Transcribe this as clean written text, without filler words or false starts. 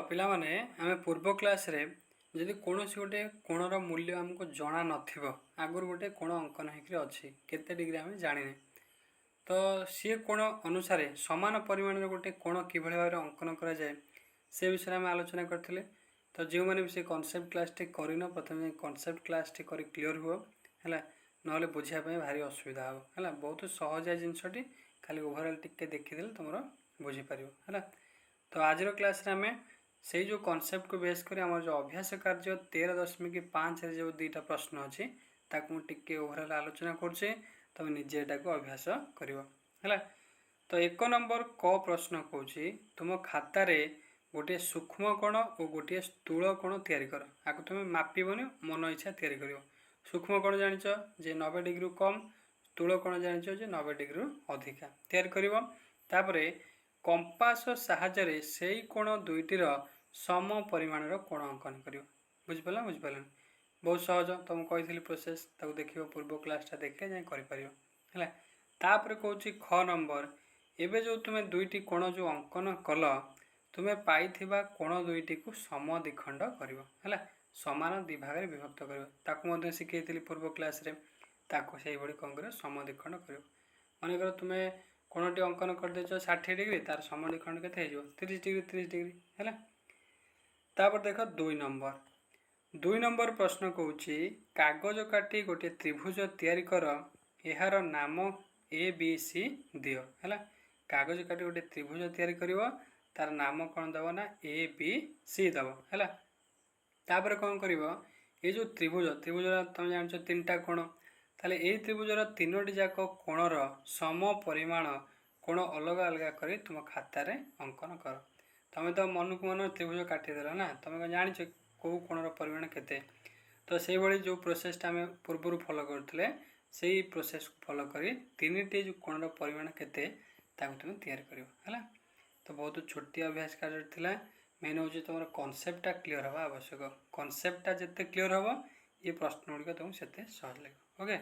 पिला माने आमे पूर्व क्लास रे जदि कौनसी गोटे कोणर मूल्य आमको जना नथिबो आगुर गोटे कोण अंकन होकर अच्छी केते डिग्री आम जाने तो सी कोण अनुसार समान परिमाण गोटे कोण किभଳି भाବରେ अंकन करा जाए से विषय में आलोचना करथिले। तो जो मैंने भी से कॉन्सेप्ट क्लास टी करिनो प्रथम कॉन्सेप्ट क्लास टी करी क्लियर हुओ हैला नले बुझिया पे भारी असुविधा हो हैला बहुत सहज जिनसटी खाली ओवरऑल टिके देखिदेले तुमरो बुझी परियो हैला। तो आज क्लास रे आमे से जो कॉन्सेप्ट को बेस करी आम जो अभ्यास कार्य 13.5 जो दुईटा प्रश्न अच्छी ताकू टिके ओवरऑल आलोचना करछे तुम निजे एटा को अभ्यास करिवो हैला। तो 1 नंबर क प्रश्न कहूँ तुम खाता रे गोटे सूक्ष्म कोण और गोटे स्थूल कोण तैयारी कर आको तुम मापिबनी मन इच्छा तैयारी करिवो। सूक्ष्म कोण जानिछ जे 90 डिग्री कम स्थूल कोण जानिछ जे 90 डिग्री अधिका तैयारी करिवो। तापरे कंपास साहाय्य से कोण दुईटर सम परिमाणर कोण अंकन कर बुझिपाल बुझिपाल बहुत सहज तुम कही प्रोसेस ताको देखियो पूर्व क्लासटा देखे जाए है। तापर कहूँ ख नंबर एवं जो तुम्हें दुईटी कोण जो अंकन कल तुम्हें पाई कोण दुईटी को सम द्विखंड कर सामान दिभाग विभक्त कर शिखई पूर्व क्लास रे ताको से भाई कौन कर सम द्विखंड कर मनकर तुम्हें कोणटी अंकन कर देछ 60 डिग्री तार सम द्विखंड के 30 डिग्री 30 डिग्री है। तापर देख 2 नंबर प्रश्न कहूँ कागज काटी गोटे त्रिभुज तैयारी कर यार नाम ए बी सी दियो है। कागज काटी गोटे त्रिभुज तैयारी करिवो तार नाम कौन दब ना ए बी सी दब है। तापर कौन कर ये जो त्रिभुज त्रिभुज तुम जान 3टा कोण ताले ए त्रिभुजर 3टी जाक कोणर सम परिमाण कोण अलग अलग कर तुम खाता रे अंकन कर। तुम तो मन को मन त्रिभुज काटिदेल ना तुम जान कौ कोणर परिमाण केते तो से भाई जो प्रोसेसटा आम पूर्व फॉलो करते से प्रोसेस को फॉलो कर 3टी जो कोणर परिमाण केते ताको तुम तैयार करिवो हैला। तो बहुत छोटी अभ्यास कार्य थिला मेन हूँ तुम कॉन्सेप्टटा क्लीयर हवा आवश्यक कॉन्सेप्टटा जिते क्लीयर हम ये प्रश्न गुड़िक तुमको से सहज लगे ओके।